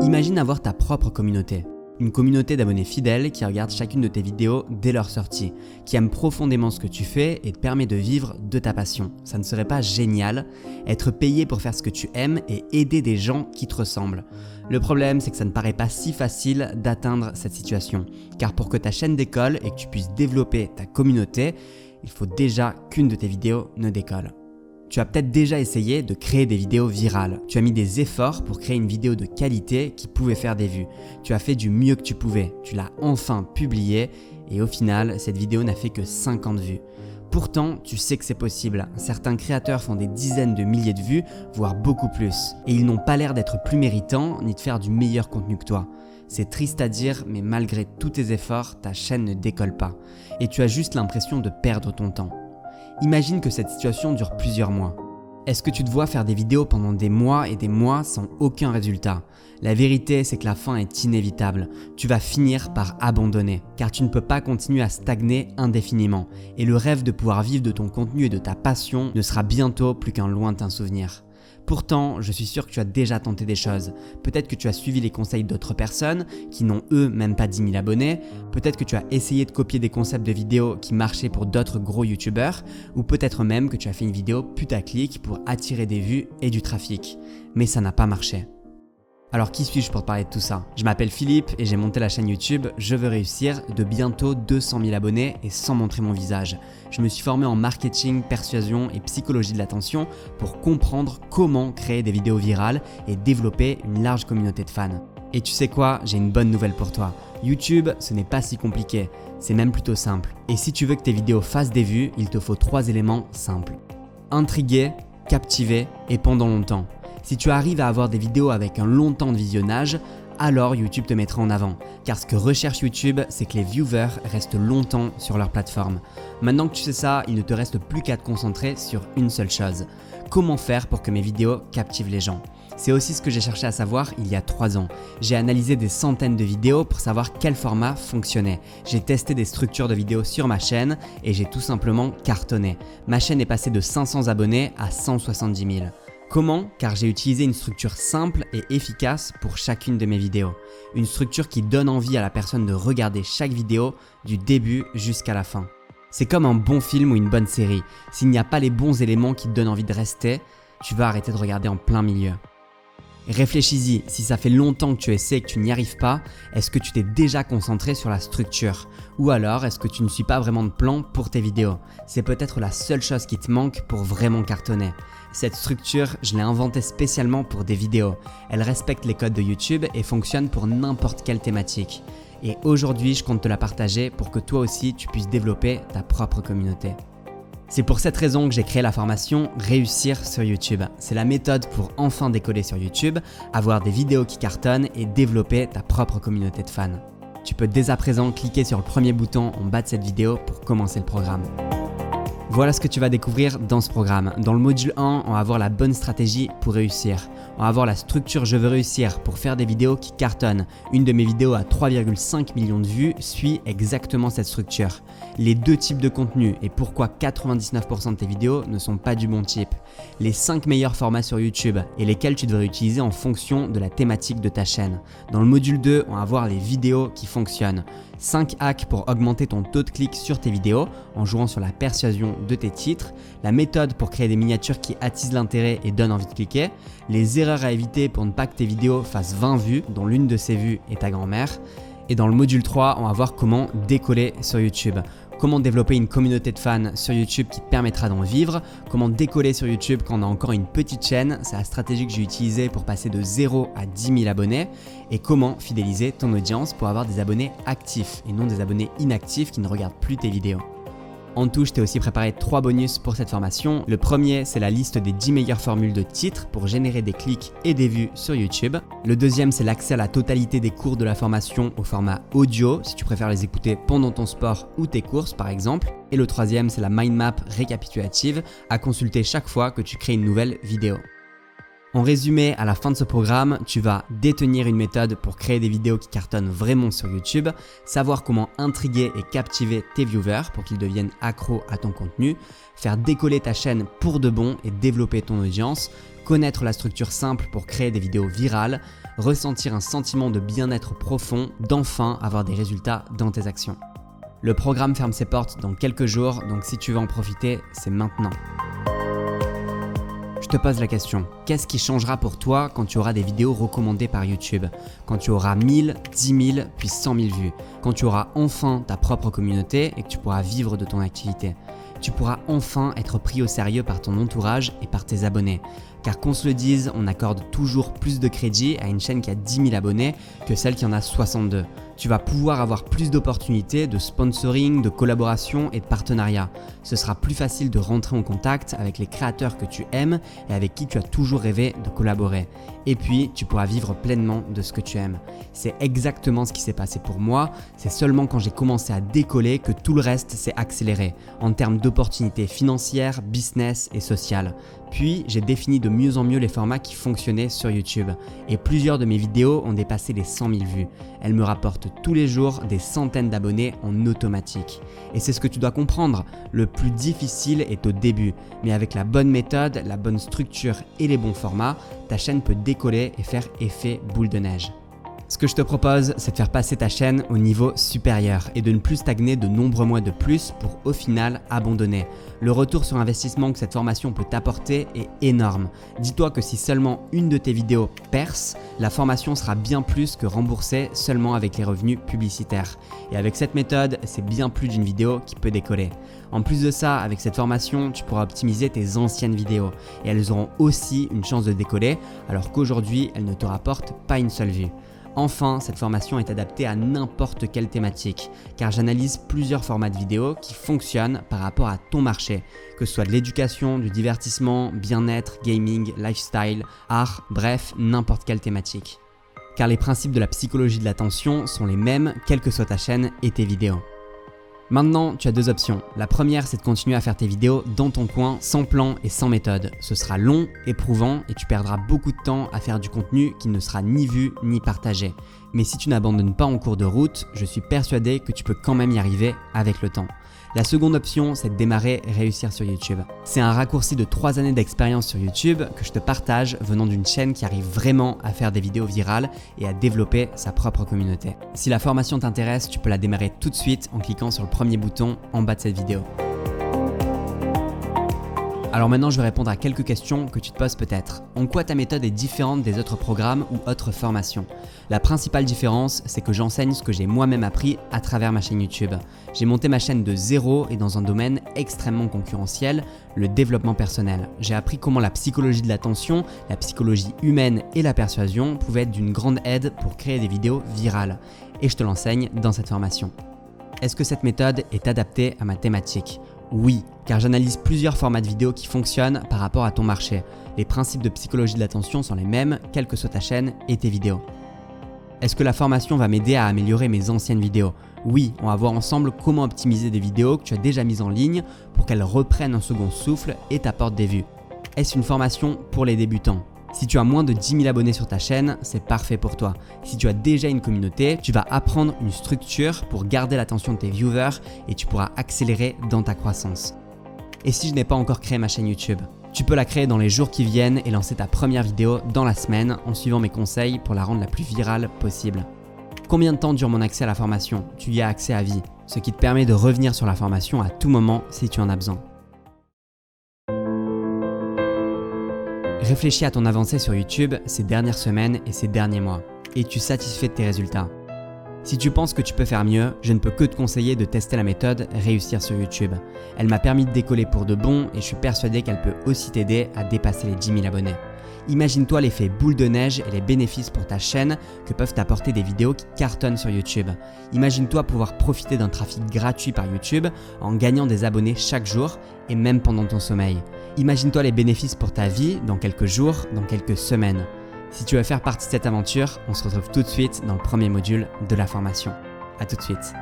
Imagine avoir ta propre communauté. Une communauté d'abonnés fidèles qui regardent chacune de tes vidéos dès leur sortie, qui aiment profondément ce que tu fais et te permet de vivre de ta passion. Ça ne serait pas génial? Être payé pour faire ce que tu aimes et aider des gens qui te ressemblent. Le problème, c'est que ça ne paraît pas si facile d'atteindre cette situation. Car pour que ta chaîne décolle et que tu puisses développer ta communauté, il faut déjà qu'une de tes vidéos ne décolle. Tu as peut-être déjà essayé de créer des vidéos virales. Tu as mis des efforts pour créer une vidéo de qualité qui pouvait faire des vues. Tu as fait du mieux que tu pouvais. Tu l'as enfin publiée et au final, cette vidéo n'a fait que 50 vues. Pourtant, tu sais que c'est possible. Certains créateurs font des dizaines de milliers de vues, voire beaucoup plus. Et ils n'ont pas l'air d'être plus méritants ni de faire du meilleur contenu que toi. C'est triste à dire, mais malgré tous tes efforts, ta chaîne ne décolle pas. Et tu as juste l'impression de perdre ton temps. Imagine que cette situation dure plusieurs mois. Est-ce que tu te vois faire des vidéos pendant des mois et des mois sans aucun résultat? La vérité, c'est que la fin est inévitable. Tu vas finir par abandonner, car tu ne peux pas continuer à stagner indéfiniment. Et le rêve de pouvoir vivre de ton contenu et de ta passion ne sera bientôt plus qu'un lointain souvenir. Pourtant, je suis sûr que tu as déjà tenté des choses. Peut-être que tu as suivi les conseils d'autres personnes qui n'ont eux même pas 10 000 abonnés. Peut-être que tu as essayé de copier des concepts de vidéos qui marchaient pour d'autres gros youtubeurs. Ou peut-être même que tu as fait une vidéo putaclic pour attirer des vues et du trafic. Mais ça n'a pas marché. Alors qui suis-je pour te parler de tout ça? Je m'appelle Philippe et j'ai monté la chaîne YouTube Je veux réussir de bientôt 200 000 abonnés et sans montrer mon visage. Je me suis formé en marketing, persuasion et psychologie de l'attention pour comprendre comment créer des vidéos virales et développer une large communauté de fans. Et tu sais quoi? J'ai une bonne nouvelle pour toi. YouTube, ce n'est pas si compliqué, c'est même plutôt simple. Et si tu veux que tes vidéos fassent des vues, il te faut 3 éléments simples. Intriguer, captiver et pendant longtemps. Si tu arrives à avoir des vidéos avec un long temps de visionnage, alors YouTube te mettra en avant. Car ce que recherche YouTube, c'est que les viewers restent longtemps sur leur plateforme. Maintenant que tu sais ça, il ne te reste plus qu'à te concentrer sur une seule chose. Comment faire pour que mes vidéos captivent les gens? C'est aussi ce que j'ai cherché à savoir il y a 3 ans. J'ai analysé des centaines de vidéos pour savoir quel format fonctionnait. J'ai testé des structures de vidéos sur ma chaîne et j'ai tout simplement cartonné. Ma chaîne est passée de 500 abonnés à 170 000. Comment? Car j'ai utilisé une structure simple et efficace pour chacune de mes vidéos. Une structure qui donne envie à la personne de regarder chaque vidéo du début jusqu'à la fin. C'est comme un bon film ou une bonne série. S'il n'y a pas les bons éléments qui te donnent envie de rester, tu vas arrêter de regarder en plein milieu. Réfléchis-y, si ça fait longtemps que tu essaies et que tu n'y arrives pas, est-ce que tu t'es déjà concentré sur la structure? Ou alors est-ce que tu ne suis pas vraiment de plan pour tes vidéos? C'est peut-être la seule chose qui te manque pour vraiment cartonner. Cette structure, je l'ai inventée spécialement pour des vidéos. Elle respecte les codes de YouTube et fonctionne pour n'importe quelle thématique. Et aujourd'hui, je compte te la partager pour que toi aussi tu puisses développer ta propre communauté. C'est pour cette raison que j'ai créé la formation Réussir sur YouTube. C'est la méthode pour enfin décoller sur YouTube, avoir des vidéos qui cartonnent et développer ta propre communauté de fans. Tu peux dès à présent cliquer sur le premier bouton en bas de cette vidéo pour commencer le programme. Voilà ce que tu vas découvrir dans ce programme. Dans le module 1, on va voir la bonne stratégie pour réussir. On va voir la structure Je veux réussir pour faire des vidéos qui cartonnent. Une de mes vidéos à 3,5 millions de vues suit exactement cette structure. Les 2 types de contenu et pourquoi 99% de tes vidéos ne sont pas du bon type. Les 5 meilleurs formats sur YouTube et lesquels tu devrais utiliser en fonction de la thématique de ta chaîne. Dans le module 2, on va voir les vidéos qui fonctionnent. 5 hacks pour augmenter ton taux de clic sur tes vidéos en jouant sur la persuasion de tes titres, la méthode pour créer des miniatures qui attisent l'intérêt et donnent envie de cliquer, les erreurs à éviter pour ne pas que tes vidéos fassent 20 vues, dont l'une de ces vues est ta grand-mère. Et dans le module 3, on va voir comment décoller sur YouTube. Comment développer une communauté de fans sur YouTube qui te permettra d'en vivre, comment décoller sur YouTube quand on a encore une petite chaîne, c'est la stratégie que j'ai utilisée pour passer de 0 à 10 000 abonnés, et comment fidéliser ton audience pour avoir des abonnés actifs et non des abonnés inactifs qui ne regardent plus tes vidéos. En tout, je t'ai aussi préparé 3 bonus pour cette formation. Le premier, c'est la liste des 10 meilleures formules de titres pour générer des clics et des vues sur YouTube. Le deuxième, c'est l'accès à la totalité des cours de la formation au format audio, si tu préfères les écouter pendant ton sport ou tes courses par exemple. Et le troisième, c'est la mind map récapitulative à consulter chaque fois que tu crées une nouvelle vidéo. En résumé, à la fin de ce programme, tu vas détenir une méthode pour créer des vidéos qui cartonnent vraiment sur YouTube, savoir comment intriguer et captiver tes viewers pour qu'ils deviennent accros à ton contenu, faire décoller ta chaîne pour de bon et développer ton audience, connaître la structure simple pour créer des vidéos virales, ressentir un sentiment de bien-être profond, d'enfin avoir des résultats dans tes actions. Le programme ferme ses portes dans quelques jours, donc si tu veux en profiter, c'est maintenant. Je te pose la question, qu'est-ce qui changera pour toi quand tu auras des vidéos recommandées par YouTube? Quand tu auras 1000, 10 000, puis 100 000 vues? Quand tu auras enfin ta propre communauté et que tu pourras vivre de ton activité? Tu pourras enfin être pris au sérieux par ton entourage et par tes abonnés. Car qu'on se le dise, on accorde toujours plus de crédit à une chaîne qui a 10 000 abonnés que celle qui en a 62. Tu vas pouvoir avoir plus d'opportunités de sponsoring, de collaboration et de partenariat. Ce sera plus facile de rentrer en contact avec les créateurs que tu aimes et avec qui tu as toujours rêvé de collaborer. Et puis, tu pourras vivre pleinement de ce que tu aimes. C'est exactement ce qui s'est passé pour moi. C'est seulement quand j'ai commencé à décoller que tout le reste s'est accéléré en termes d'opportunités financières, business et sociales. Puis, j'ai défini de mieux en mieux les formats qui fonctionnaient sur YouTube. Et plusieurs de mes vidéos ont dépassé les 100 000 vues. Elles me rapportent tous les jours des centaines d'abonnés en automatique. Et c'est ce que tu dois comprendre. Le plus difficile est au début. Mais avec la bonne méthode, la bonne structure et les bons formats, ta chaîne peut décoller et faire effet boule de neige. Ce que je te propose, c'est de faire passer ta chaîne au niveau supérieur et de ne plus stagner de nombreux mois de plus pour au final abandonner. Le retour sur investissement que cette formation peut t'apporter est énorme. Dis-toi que si seulement une de tes vidéos perce, la formation sera bien plus que remboursée seulement avec les revenus publicitaires. Et avec cette méthode, c'est bien plus d'une vidéo qui peut décoller. En plus de ça, avec cette formation, tu pourras optimiser tes anciennes vidéos et elles auront aussi une chance de décoller alors qu'aujourd'hui, elles ne te rapportent pas une seule vue. Enfin, cette formation est adaptée à n'importe quelle thématique, car j'analyse plusieurs formats de vidéos qui fonctionnent par rapport à ton marché, que ce soit de l'éducation, du divertissement, bien-être, gaming, lifestyle, art, bref, n'importe quelle thématique. Car les principes de la psychologie de l'attention sont les mêmes, quelle que soit ta chaîne et tes vidéos. Maintenant, tu as deux options. La première, c'est de continuer à faire tes vidéos dans ton coin, sans plan et sans méthode. Ce sera long, éprouvant et tu perdras beaucoup de temps à faire du contenu qui ne sera ni vu ni partagé. Mais si tu n'abandonnes pas en cours de route, je suis persuadé que tu peux quand même y arriver avec le temps. La seconde option, c'est de démarrer et réussir sur YouTube. C'est un raccourci de 3 années d'expérience sur YouTube que je te partage venant d'une chaîne qui arrive vraiment à faire des vidéos virales et à développer sa propre communauté. Si la formation t'intéresse, tu peux la démarrer tout de suite en cliquant sur le premier bouton en bas de cette vidéo. Alors maintenant, je vais répondre à quelques questions que tu te poses peut-être. En quoi ta méthode est différente des autres programmes ou autres formations? La principale différence, c'est que j'enseigne ce que j'ai moi-même appris à travers ma chaîne YouTube. J'ai monté ma chaîne de zéro et dans un domaine extrêmement concurrentiel, le développement personnel. J'ai appris comment la psychologie de l'attention, la psychologie humaine et la persuasion pouvaient être d'une grande aide pour créer des vidéos virales. Et je te l'enseigne dans cette formation. Est-ce que cette méthode est adaptée à ma thématique? Oui, car j'analyse plusieurs formats de vidéos qui fonctionnent par rapport à ton marché. Les principes de psychologie de l'attention sont les mêmes, quelle que soit ta chaîne et tes vidéos. Est-ce que la formation va m'aider à améliorer mes anciennes vidéos? Oui, on va voir ensemble comment optimiser des vidéos que tu as déjà mises en ligne pour qu'elles reprennent un second souffle et t'apportent des vues. Est-ce une formation pour les débutants? Si tu as moins de 10 000 abonnés sur ta chaîne, c'est parfait pour toi. Si tu as déjà une communauté, tu vas apprendre une structure pour garder l'attention de tes viewers et tu pourras accélérer dans ta croissance. Et si je n'ai pas encore créé ma chaîne YouTube? Tu peux la créer dans les jours qui viennent et lancer ta première vidéo dans la semaine en suivant mes conseils pour la rendre la plus virale possible. Combien de temps dure mon accès à la formation? Tu y as accès à vie, ce qui te permet de revenir sur la formation à tout moment si tu en as besoin. Réfléchis à ton avancée sur YouTube ces dernières semaines et ces derniers mois. Es-tu satisfait de tes résultats? Si tu penses que tu peux faire mieux, je ne peux que te conseiller de tester la méthode Réussir sur YouTube. Elle m'a permis de décoller pour de bon et je suis persuadé qu'elle peut aussi t'aider à dépasser les 10 000 abonnés. Imagine-toi l'effet boule de neige et les bénéfices pour ta chaîne que peuvent t'apporter des vidéos qui cartonnent sur YouTube. Imagine-toi pouvoir profiter d'un trafic gratuit par YouTube en gagnant des abonnés chaque jour et même pendant ton sommeil. Imagine-toi les bénéfices pour ta vie dans quelques jours, dans quelques semaines. Si tu veux faire partie de cette aventure, on se retrouve tout de suite dans le premier module de la formation. À tout de suite.